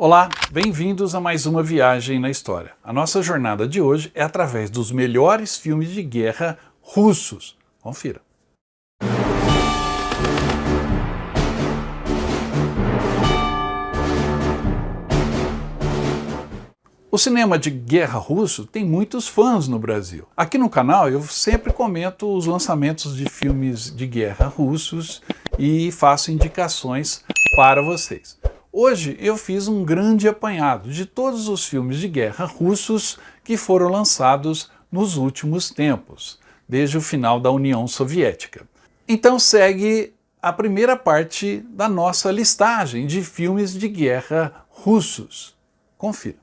Olá, bem-vindos a mais uma viagem na história. A nossa jornada de hoje é através dos melhores filmes de guerra russos. Confira. O cinema de guerra russo tem muitos fãs no Brasil. Aqui no canal eu sempre comento os lançamentos de filmes de guerra russos e faço indicações para vocês. Hoje eu fiz um grande apanhado de todos os filmes de guerra russos que foram lançados nos últimos tempos, desde o final da União Soviética. Então segue a primeira parte da nossa listagem de filmes de guerra russos. Confira.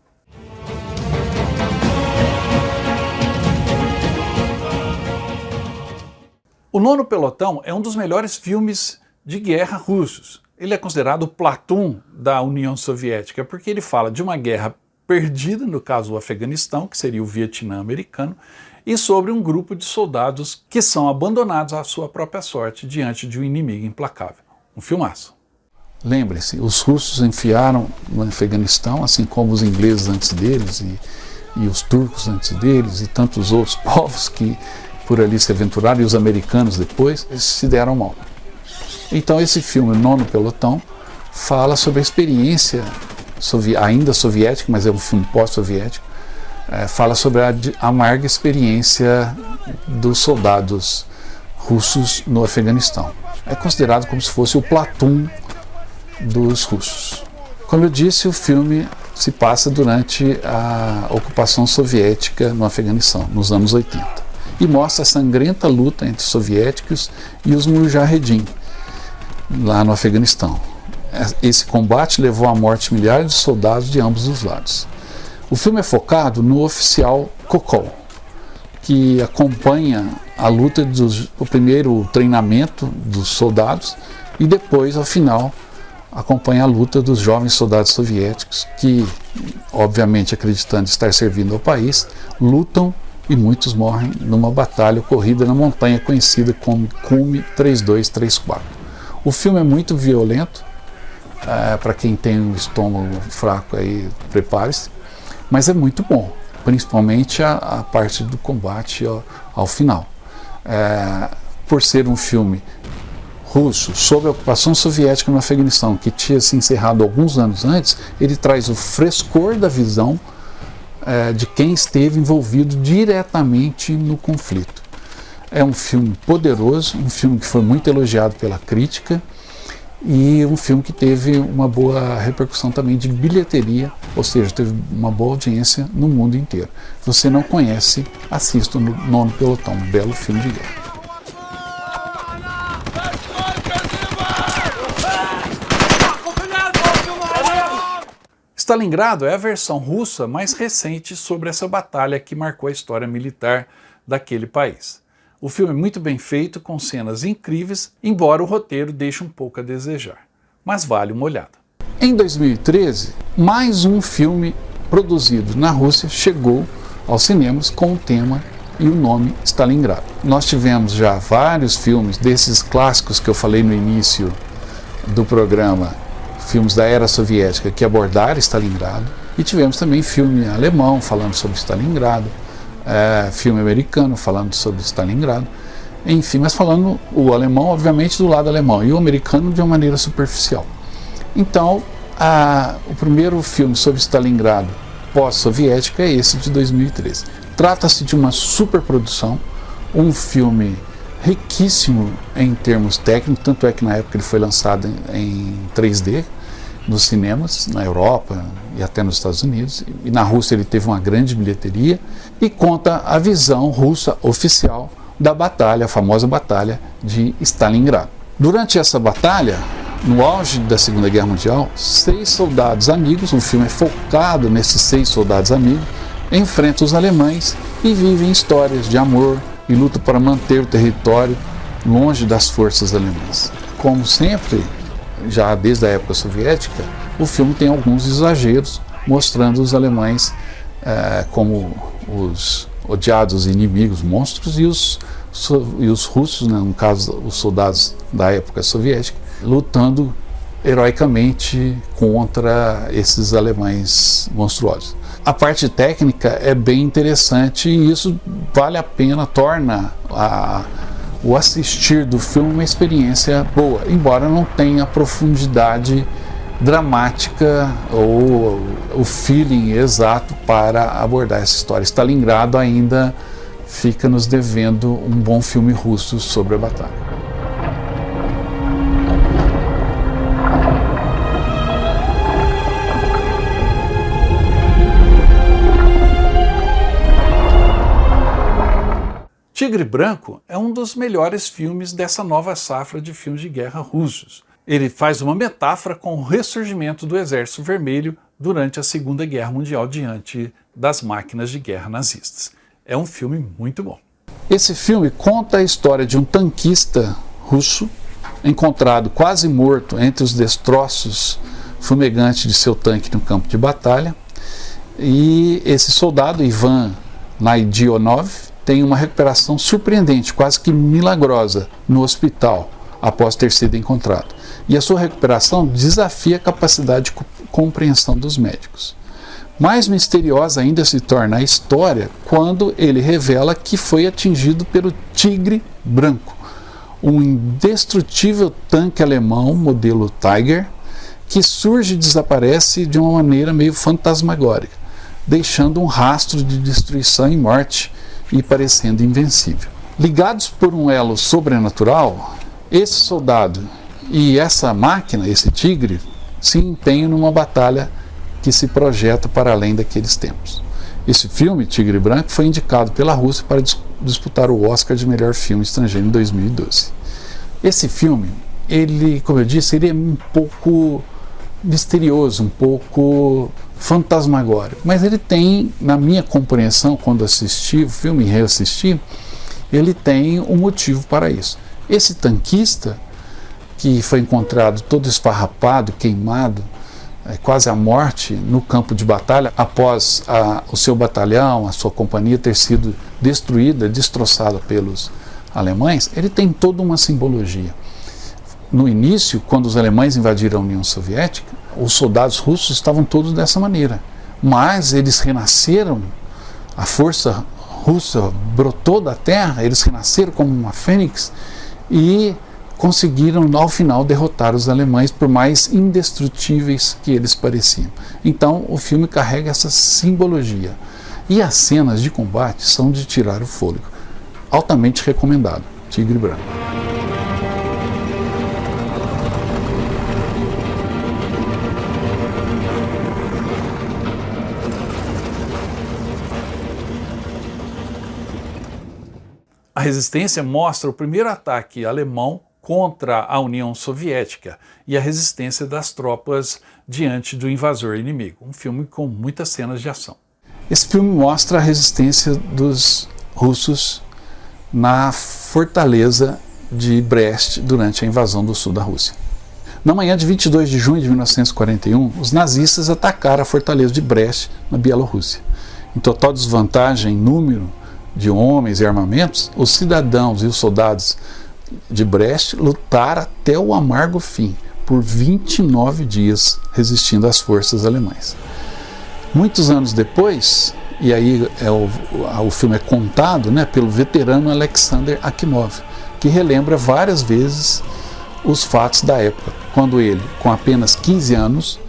O Nono Pelotão é um dos melhores filmes de guerra russos. Ele é considerado o Platoon da União Soviética, porque ele fala de uma guerra perdida, no caso o Afeganistão, que seria o Vietnã americano, e sobre um grupo de soldados que são abandonados à sua própria sorte diante de um inimigo implacável. Um filmaço. Lembre-se, os russos enfiaram no Afeganistão, assim como os ingleses antes deles, e os turcos antes deles, e tantos outros povos que por ali se aventuraram, e os americanos depois, eles se deram mal. Então esse filme, Nono Pelotão, fala sobre a experiência ainda soviética, mas é um filme pós-soviético, fala sobre a amarga experiência dos soldados russos no Afeganistão. É considerado como se fosse o Platoon dos russos. Como eu disse, o filme se passa durante a ocupação soviética no Afeganistão, nos anos 80, e mostra a sangrenta luta entre os soviéticos e os Mujahedin, lá no Afeganistão. Esse combate levou à morte de milhares de soldados de ambos os lados. O filme é focado no oficial Kokol, que acompanha a luta o primeiro treinamento dos soldados e depois, ao final, acompanha a luta dos jovens soldados soviéticos que, obviamente acreditando estar servindo ao país, lutam e muitos morrem numa batalha ocorrida na montanha conhecida como Cume 3234. O filme é muito violento, para quem tem um estômago fraco aí, prepare-se, mas é muito bom, principalmente a parte do combate ao final. Por ser um filme russo sobre a ocupação soviética no Afeganistão, que tinha se encerrado alguns anos antes, ele traz o frescor da visão de quem esteve envolvido diretamente no conflito. É um filme poderoso, um filme que foi muito elogiado pela crítica e um filme que teve uma boa repercussão também de bilheteria, ou seja, teve uma boa audiência no mundo inteiro. Se você não conhece, assista o Nono Pelotão, um belo filme de guerra. Stalingrado é a versão russa mais recente sobre essa batalha que marcou a história militar daquele país. O filme é muito bem feito, com cenas incríveis, embora o roteiro deixe um pouco a desejar. Mas vale uma olhada. Em 2013, mais um filme produzido na Rússia chegou aos cinemas com o tema e o nome Stalingrado. Nós tivemos já vários filmes desses clássicos que eu falei no início do programa, filmes da era soviética que abordaram Stalingrado, e tivemos também filme alemão falando sobre Stalingrado, filme americano falando sobre Stalingrado, enfim, mas falando o alemão, obviamente, do lado alemão, e o americano de uma maneira superficial. Então, o primeiro filme sobre Stalingrado pós-soviética é esse de 2013. Trata-se de uma superprodução, um filme riquíssimo em termos técnicos, tanto é que na época ele foi lançado em 3D, nos cinemas, na Europa e até nos Estados Unidos, e na Rússia ele teve uma grande bilheteria, e conta a visão russa oficial da batalha, a famosa batalha de Stalingrado. Durante essa batalha, no auge da Segunda Guerra Mundial, 6 soldados amigos, o filme é focado nesses 6 soldados amigos, enfrentam os alemães e vivem histórias de amor e luta para manter o território longe das forças alemãs. Como sempre, já desde a época soviética, o filme tem alguns exageros, mostrando os alemães como os odiados inimigos, monstros, e os russos, né, no caso os soldados da época soviética, lutando heroicamente contra esses alemães monstruosos. A parte técnica é bem interessante e isso vale a pena, torna o assistir do filme uma experiência boa, embora não tenha profundidade dramática ou o feeling exato para abordar essa história. Stalingrado ainda fica nos devendo um bom filme russo sobre a batalha. Tigre Branco é um dos melhores filmes dessa nova safra de filmes de guerra russos. Ele faz uma metáfora com o ressurgimento do Exército Vermelho durante a Segunda Guerra Mundial diante das máquinas de guerra nazistas. É um filme muito bom. Esse filme conta a história de um tanquista russo encontrado quase morto entre os destroços fumegantes de seu tanque no campo de batalha. E esse soldado, Ivan Naidionov, tem uma recuperação surpreendente, quase que milagrosa, no hospital, após ter sido encontrado. E a sua recuperação desafia a capacidade de compreensão dos médicos. Mais misteriosa ainda se torna a história quando ele revela que foi atingido pelo Tigre Branco, um indestrutível tanque alemão modelo Tiger, que surge e desaparece de uma maneira meio fantasmagórica, deixando um rastro de destruição e morte e parecendo invencível. Ligados por um elo sobrenatural, esse soldado e essa máquina, esse tigre, se empenham numa batalha que se projeta para além daqueles tempos. Esse filme, Tigre Branco, foi indicado pela Rússia para disputar o Oscar de melhor filme estrangeiro em 2012. Esse filme, ele, como eu disse, ele é um pouco misterioso, um pouco fantasmagórico, mas ele tem, na minha compreensão, quando assisti o filme e reassisti, ele tem um motivo para isso. Esse tanquista, que foi encontrado todo esfarrapado, queimado, quase à morte no campo de batalha, após o seu batalhão, a sua companhia ter sido destruída, destroçada pelos alemães, ele tem toda uma simbologia. No início, quando os alemães invadiram a União Soviética, os soldados russos estavam todos dessa maneira, mas eles renasceram, a força russa brotou da terra, eles renasceram como uma fênix e conseguiram ao final derrotar os alemães, por mais indestrutíveis que eles pareciam. Então o filme carrega essa simbologia e as cenas de combate são de tirar o fôlego. Altamente recomendado, Tigre Branco. A resistência mostra o primeiro ataque alemão contra a União Soviética e a resistência das tropas diante do invasor inimigo. Um filme com muitas cenas de ação. Esse filme mostra a resistência dos russos na fortaleza de Brest durante a invasão do sul da Rússia. Na manhã de 22 de junho de 1941, os nazistas atacaram a fortaleza de Brest, na Bielorrússia. Em total desvantagem em número de homens e armamentos, os cidadãos e os soldados de Brest lutaram até o amargo fim, por 29 dias, resistindo às forças alemãs. Muitos anos depois, e aí o filme é contado, pelo veterano Alexander Akimov, que relembra várias vezes os fatos da época, quando ele, com apenas 15 anos,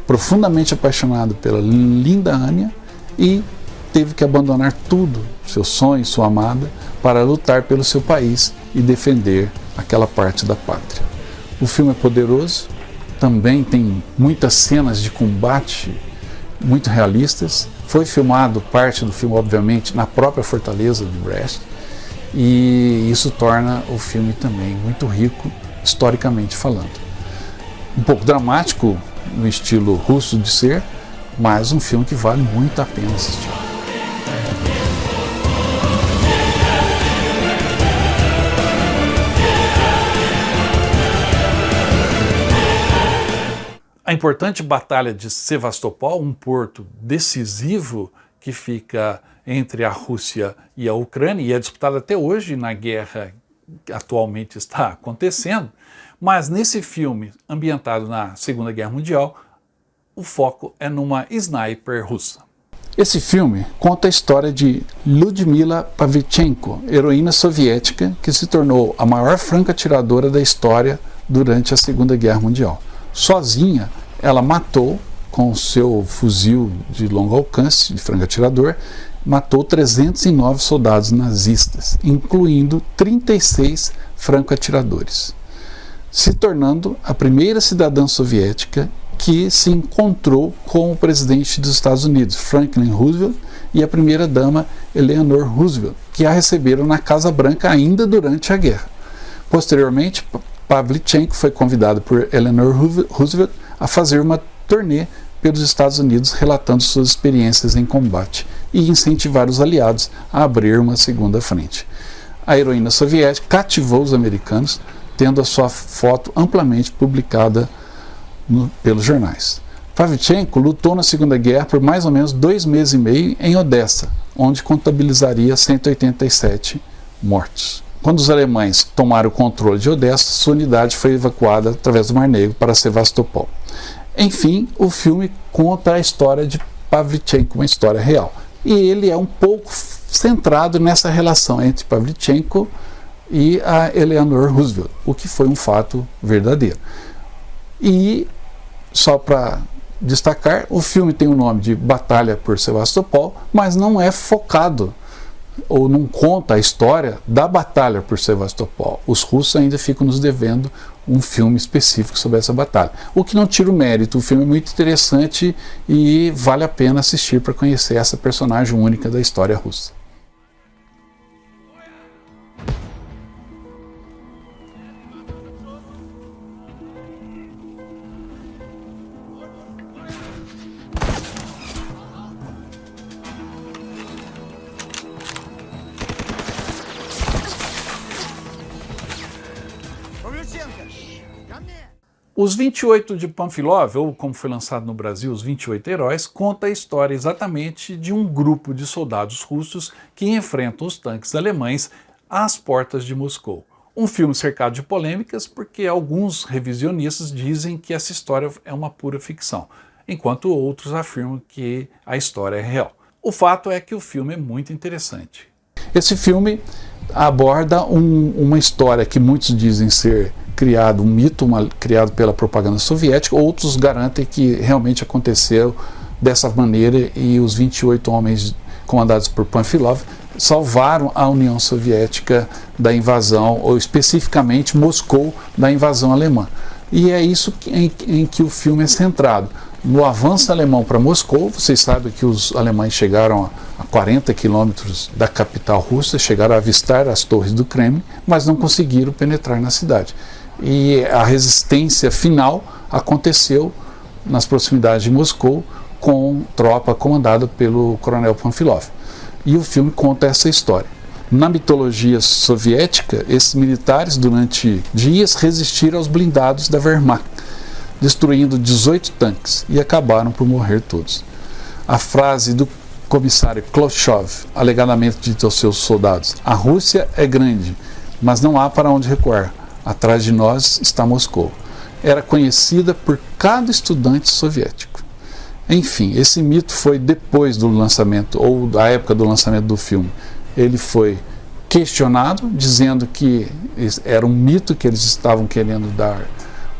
profundamente apaixonado pela linda Anya, e teve que abandonar tudo, seu sonho, sua amada, para lutar pelo seu país e defender aquela parte da pátria. O filme é poderoso, também tem muitas cenas de combate muito realistas. Foi filmado, parte do filme, obviamente, na própria fortaleza de Brest, e isso torna o filme também muito rico, historicamente falando. Um pouco dramático, no estilo russo de ser, mas um filme que vale muito a pena assistir. A importante Batalha de Sevastopol, um porto decisivo que fica entre a Rússia e a Ucrânia, e é disputada até hoje na guerra que atualmente está acontecendo, Mas nesse filme, ambientado na Segunda Guerra Mundial, o foco é numa sniper russa. Esse filme conta a história de Lyudmila Pavlichenko, heroína soviética que se tornou a maior franco-atiradora da história durante a Segunda Guerra Mundial. Sozinha, ela matou, com seu fuzil de longo alcance, de franco-atirador, matou 309 soldados nazistas, incluindo 36 franco-atiradores, se tornando a primeira cidadã soviética que se encontrou com o presidente dos Estados Unidos, Franklin Roosevelt, e a primeira-dama Eleanor Roosevelt, que a receberam na Casa Branca ainda durante a guerra. Posteriormente, Pavlichenko foi convidado por Eleanor Roosevelt a fazer uma turnê pelos Estados Unidos relatando suas experiências em combate e incentivar os aliados a abrir uma segunda frente. A heroína soviética cativou os americanos, tendo a sua foto amplamente publicada pelos jornais. Pavlichenko lutou na Segunda Guerra por mais ou menos 2 meses e meio em Odessa, onde contabilizaria 187 mortos. Quando os alemães tomaram o controle de Odessa, sua unidade foi evacuada através do Mar Negro para Sevastopol. Enfim, o filme conta a história de Pavlichenko, uma história real. E ele é um pouco centrado nessa relação entre Pavlichenko e a Eleanor Roosevelt, o que foi um fato verdadeiro. E, só para destacar, o filme tem o nome de Batalha por Sevastopol, mas não é focado ou não conta a história da Batalha por Sevastopol. Os russos ainda ficam nos devendo um filme específico sobre essa batalha. O que não tira o mérito, o filme é muito interessante e vale a pena assistir para conhecer essa personagem única da história russa. Os 28 de Panfilov, ou como foi lançado no Brasil, Os 28 Heróis, conta a história exatamente de um grupo de soldados russos que enfrentam os tanques alemães às portas de Moscou. Um filme cercado de polêmicas porque alguns revisionistas dizem que essa história é uma pura ficção, enquanto outros afirmam que a história é real. O fato é que o filme é muito interessante. Esse filme aborda uma história que muitos dizem ser criado, um mito criado pela propaganda soviética, outros garantem que realmente aconteceu dessa maneira e os 28 homens comandados por Panfilov salvaram a União Soviética da invasão, ou especificamente Moscou, da invasão alemã. E é isso em que o filme é centrado. No avanço alemão para Moscou, vocês sabem que os alemães chegaram a 40 quilômetros da capital russa, chegaram a avistar as torres do Kremlin, mas não conseguiram penetrar na cidade. E a resistência final aconteceu nas proximidades de Moscou com tropa comandada pelo coronel Panfilov. E o filme conta essa história. Na mitologia soviética, esses militares durante dias resistiram aos blindados da Wehrmacht, destruindo 18 tanques e acabaram por morrer todos. A frase do comissário Khrushchev, alegadamente dita aos seus soldados: "A Rússia é grande, mas não há para onde recuar. Atrás de nós está Moscou", era conhecida por cada estudante soviético. Enfim, esse mito foi depois do lançamento, ou da época do lançamento do filme. Ele foi questionado, dizendo que era um mito, que eles estavam querendo dar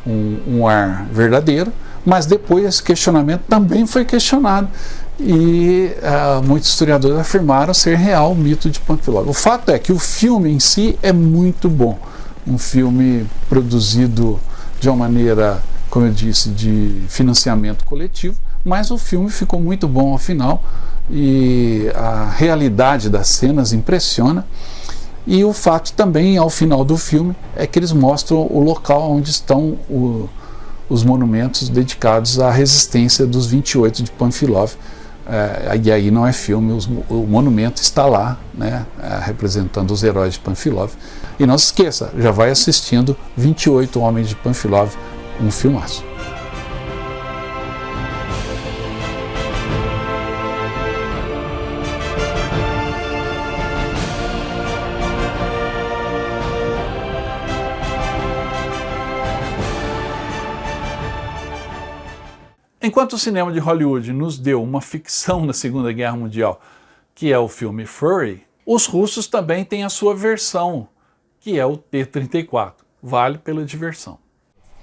um ar verdadeiro, mas depois esse questionamento também foi questionado e muitos historiadores afirmaram ser real o mito de Panfilov. O fato é que o filme em si é muito bom, um filme produzido de uma maneira, como eu disse, de financiamento coletivo, mas o filme ficou muito bom ao final e a realidade das cenas impressiona. E o fato também, ao final do filme, é que eles mostram o local onde estão os monumentos dedicados à resistência dos 28 de Panfilov. E aí não é filme, o monumento está lá, né, representando os heróis de Panfilov. E não se esqueça, já vai assistindo 28 Homens de Panfilov, um filmaço. Enquanto o cinema de Hollywood nos deu uma ficção na Segunda Guerra Mundial, que é o filme Fury, os russos também têm a sua versão, que é o T-34. Vale pela diversão.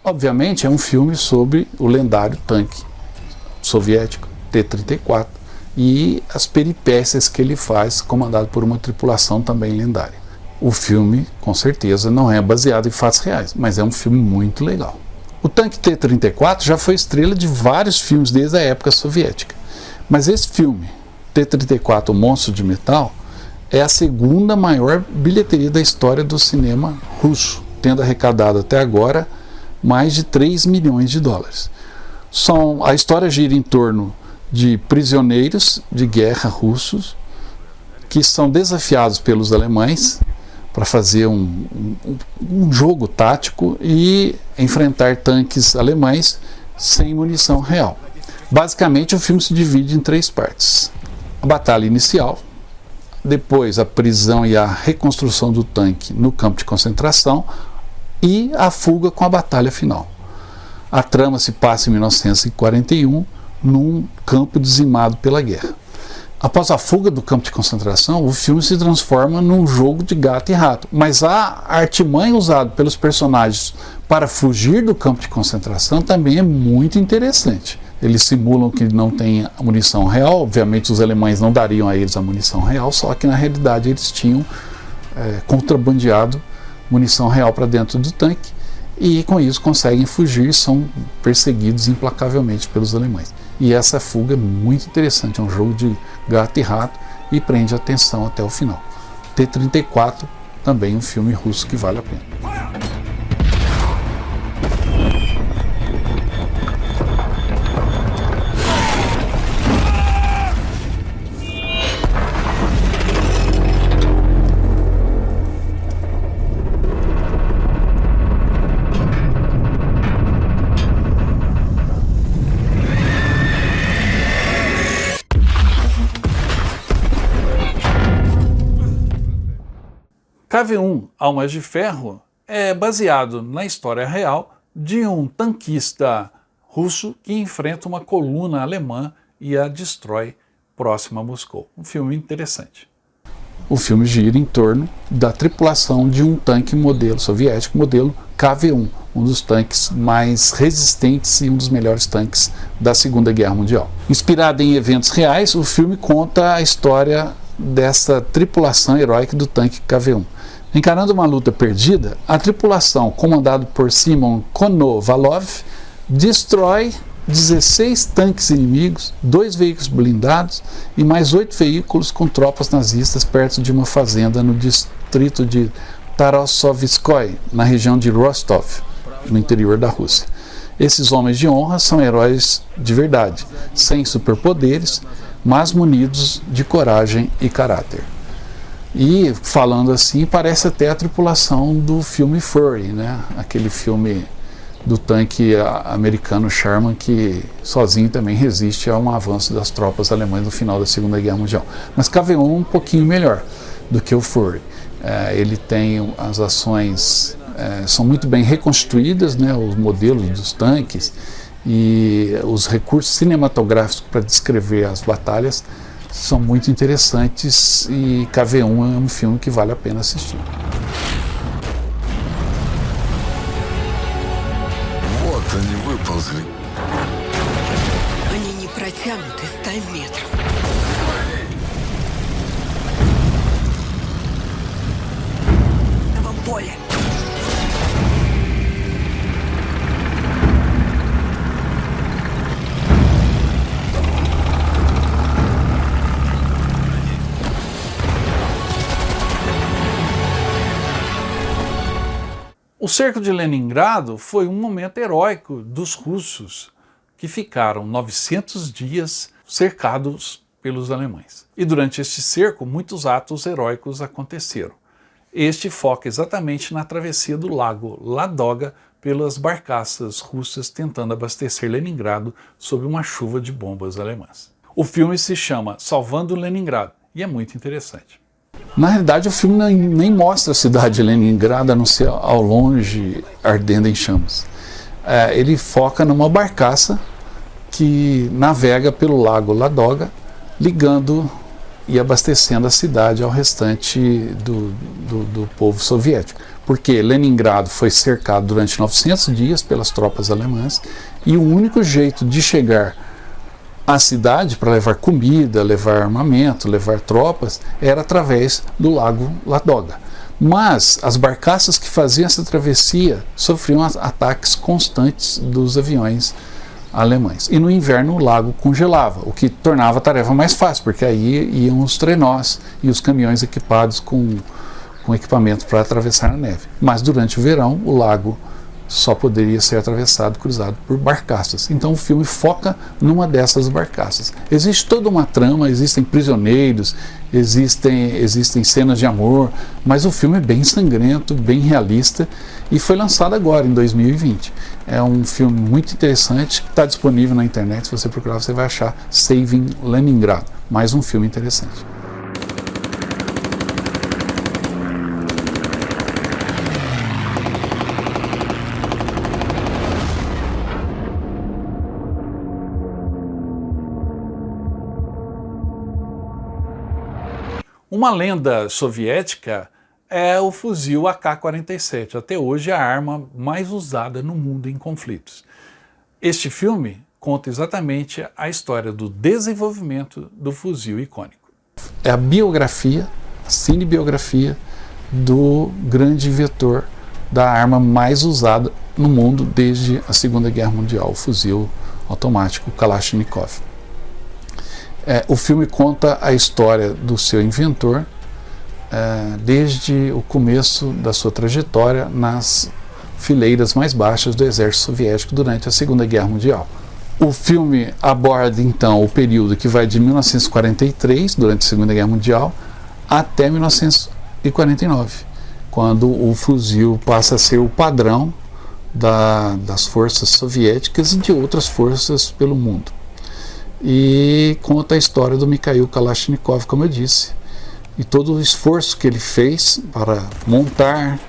Obviamente é um filme sobre o lendário tanque soviético T-34 e as peripécias que ele faz, comandado por uma tripulação também lendária. O filme, com certeza, não é baseado em fatos reais, mas é um filme muito legal. O tanque T-34 já foi estrela de vários filmes desde a época soviética. Mas esse filme, T-34, o Monstro de Metal, é a segunda maior bilheteria da história do cinema russo, tendo arrecadado até agora mais de 3 milhões de dólares. A história gira em torno de prisioneiros de guerra russos que são desafiados pelos alemães para fazer um jogo tático e enfrentar tanques alemães sem munição real. Basicamente, o filme se divide em 3 partes. A batalha inicial, depois a prisão e a reconstrução do tanque no campo de concentração e a fuga com a batalha final. A trama se passa em 1941, num campo dizimado pela guerra. Após a fuga do campo de concentração, o filme se transforma num jogo de gato e rato, mas a artimanha usada pelos personagens para fugir do campo de concentração também é muito interessante. Eles simulam que não tem munição real, obviamente os alemães não dariam a eles a munição real, só que na realidade eles tinham contrabandeado munição real para dentro do tanque e com isso conseguem fugir e são perseguidos implacavelmente pelos alemães. E essa fuga é muito interessante, é um jogo de gato e rato e prende a atenção até o final. T-34, também um filme russo que vale a pena. KV-1 Almas de Ferro é baseado na história real de um tanquista russo que enfrenta uma coluna alemã e a destrói próximo a Moscou. Um filme interessante. O filme gira em torno da tripulação de um tanque modelo soviético, modelo KV-1, um dos tanques mais resistentes e um dos melhores tanques da Segunda Guerra Mundial. Inspirado em eventos reais, o filme conta a história dessa tripulação heróica do tanque KV-1. Encarando uma luta perdida, a tripulação, comandada por Simon Konovalov, destrói 16 tanques inimigos, 2 veículos blindados e mais 8 veículos com tropas nazistas perto de uma fazenda no distrito de Tarasovskoye, na região de Rostov, no interior da Rússia. Esses homens de honra são heróis de verdade, sem superpoderes, mas munidos de coragem e caráter. E, falando assim, parece até a tripulação do filme Fury, né? Aquele filme do tanque americano Sherman, que sozinho também resiste a um avanço das tropas alemãs no final da Segunda Guerra Mundial. Mas KV-1 é um pouquinho melhor do que o Fury. Ele tem as ações, são muito bem reconstruídas, né? Os modelos dos tanques e os recursos cinematográficos para descrever as batalhas são muito interessantes e KV-1 é um filme que vale a pena assistir. Вот они выползли. Они не протянут и 100 метров. Вам поле. O cerco de Leningrado foi um momento heróico dos russos, que ficaram 900 dias cercados pelos alemães. E durante este cerco, muitos atos heróicos aconteceram. Este foca exatamente na travessia do lago Ladoga pelas barcaças russas tentando abastecer Leningrado sob uma chuva de bombas alemãs. O filme se chama Salvando Leningrado e é muito interessante. Na realidade, o filme nem mostra a cidade de Leningrado, a não ser ao longe ardendo em chamas. Ele foca numa barcaça que navega pelo lago Ladoga, ligando e abastecendo a cidade ao restante do povo soviético. Porque Leningrado foi cercado durante 900 dias pelas tropas alemãs e o único jeito de chegar à cidade para levar comida, levar armamento, levar tropas, era através do lago Ladoga. Mas as barcaças que faziam essa travessia sofriam ataques constantes dos aviões alemães. E no inverno o lago congelava, o que tornava a tarefa mais fácil, porque aí iam os trenós e os caminhões equipados com equipamento para atravessar a neve. Mas durante o verão o lago só poderia ser atravessado, cruzado por barcaças. Então o filme foca numa dessas barcaças. Existe toda uma trama, existem prisioneiros, existem cenas de amor, mas o filme é bem sangrento, bem realista e foi lançado agora, em 2020. É um filme muito interessante, que está disponível na internet, se você procurar você vai achar Saving Leningrad, mais um filme interessante. Uma lenda soviética é o fuzil AK-47, até hoje a arma mais usada no mundo em conflitos. Este filme conta exatamente a história do desenvolvimento do fuzil icônico. É a biografia, a cinebiografia do grande inventor da arma mais usada no mundo desde a Segunda Guerra Mundial, o fuzil automático Kalashnikov. O filme conta a história do seu inventor desde o começo da sua trajetória nas fileiras mais baixas do exército soviético durante a Segunda Guerra Mundial. O filme aborda então o período que vai de 1943, durante a Segunda Guerra Mundial, até 1949, quando o fuzil passa a ser o padrão das forças soviéticas e de outras forças pelo mundo. E conta a história do Mikhail Kalashnikov, como eu disse, e todo o esforço que ele fez para montar,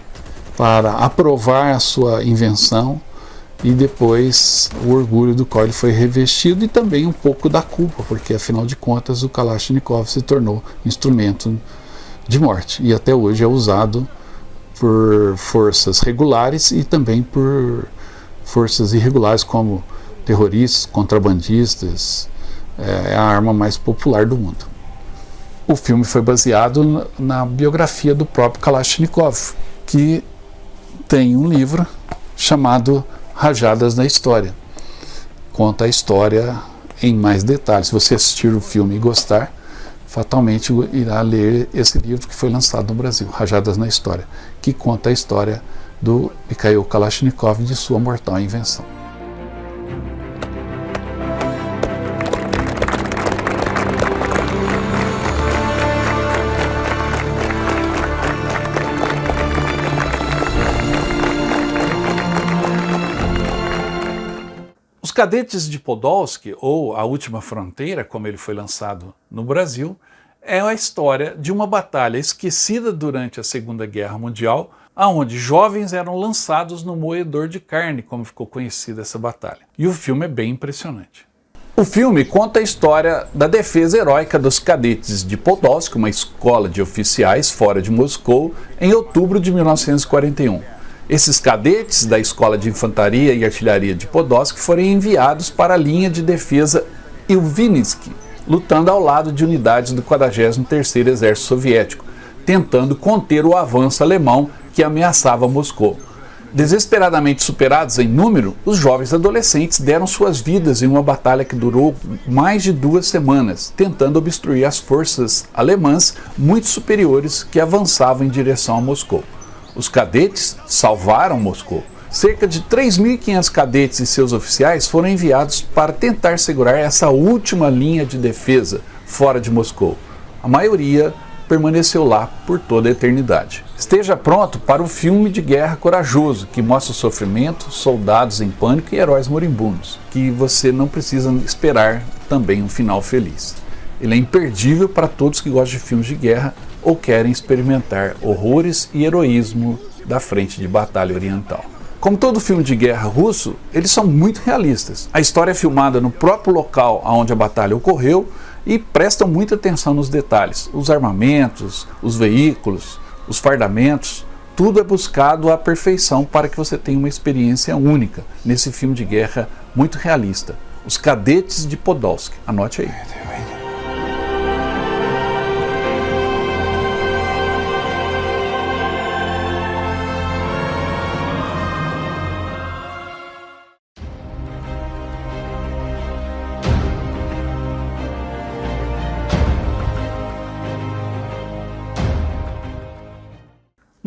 para aprovar a sua invenção e depois o orgulho do qual ele foi revestido e também um pouco da culpa, porque afinal de contas o Kalashnikov se tornou instrumento de morte e até hoje é usado por forças regulares e também por forças irregulares como terroristas, contrabandistas. É a arma mais popular do mundo. O filme foi baseado na biografia do próprio Kalashnikov, que tem um livro chamado Rajadas da História. Conta a história em mais detalhes. Se você assistir o filme e gostar, fatalmente irá ler esse livro que foi lançado no Brasil, Rajadas na História, que conta a história do Mikhail Kalashnikov e de sua mortal invenção. Os Cadetes de Podolsky, ou A Última Fronteira, como ele foi lançado no Brasil, é a história de uma batalha esquecida durante a Segunda Guerra Mundial, onde jovens eram lançados no moedor de carne, como ficou conhecida essa batalha. E o filme é bem impressionante. O filme conta a história da defesa heróica dos Cadetes de Podolsky, uma escola de oficiais fora de Moscou, em outubro de 1941. Esses cadetes da Escola de Infantaria e Artilharia de Podolsky foram enviados para a linha de defesa Ilvinsky, lutando ao lado de unidades do 43º Exército Soviético, tentando conter o avanço alemão que ameaçava Moscou. Desesperadamente superados em número, os jovens adolescentes deram suas vidas em uma batalha que durou mais de 2 semanas, tentando obstruir as forças alemãs muito superiores que avançavam em direção a Moscou. Os cadetes salvaram Moscou. Cerca de 3.500 cadetes e seus oficiais foram enviados para tentar segurar essa última linha de defesa fora de Moscou. A maioria permaneceu lá por toda a eternidade. Esteja pronto para o filme de guerra corajoso, que mostra o sofrimento, soldados em pânico e heróis moribundos, que você não precisa esperar também um final feliz. Ele é imperdível para todos que gostam de filmes de guerra ou querem experimentar horrores e heroísmo da frente de batalha oriental. Como todo filme de guerra russo, eles são muito realistas. A história é filmada no próprio local onde a batalha ocorreu e prestam muita atenção nos detalhes. Os armamentos, os veículos, os fardamentos, tudo é buscado à perfeição para que você tenha uma experiência única nesse filme de guerra muito realista. Os Cadetes de Podolsk. Anote aí.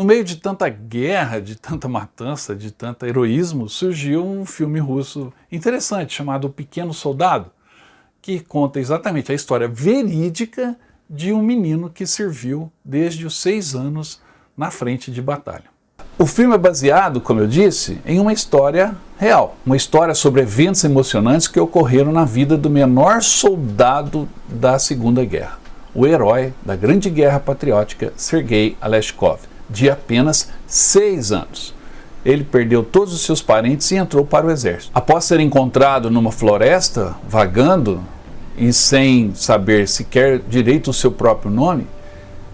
No meio de tanta guerra, de tanta matança, de tanto heroísmo, surgiu um filme russo interessante chamado O Pequeno Soldado, que conta exatamente a história verídica de um menino que serviu desde os 6 anos na frente de batalha. O filme é baseado, como eu disse, em uma história real, uma história sobre eventos emocionantes que ocorreram na vida do menor soldado da Segunda Guerra, o herói da Grande Guerra Patriótica, Sergei Aleshkov, de apenas 6 anos. Ele perdeu todos os seus parentes e entrou para o exército. Após ser encontrado numa floresta, vagando e sem saber sequer direito o seu próprio nome,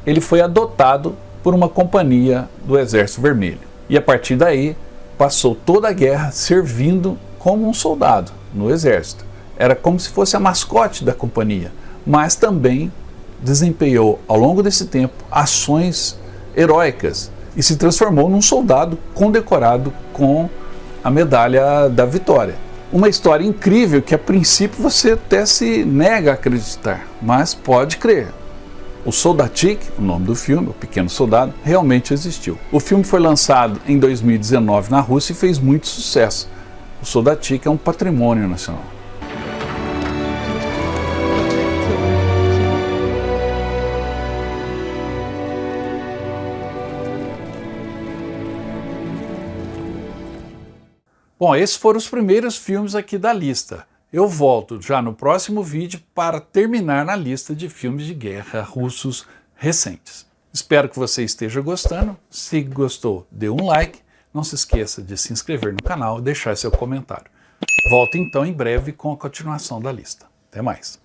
ele foi adotado por uma companhia do Exército Vermelho. E a partir daí, passou toda a guerra servindo como um soldado no exército. Era como se fosse a mascote da companhia, mas também desempenhou ao longo desse tempo ações heróicas e se transformou num soldado condecorado com a medalha da vitória. Uma história incrível que a princípio você até se nega a acreditar, mas pode crer. O Soldatik, o nome do filme, O Pequeno Soldado, realmente existiu. O filme foi lançado em 2019 na Rússia e fez muito sucesso. O Soldatik é um patrimônio nacional. Bom, esses foram os primeiros filmes aqui da lista. Eu volto já no próximo vídeo para terminar na lista de filmes de guerra russos recentes. Espero que você esteja gostando. Se gostou, dê um like. Não se esqueça de se inscrever no canal e deixar seu comentário. Volto então em breve com a continuação da lista. Até mais.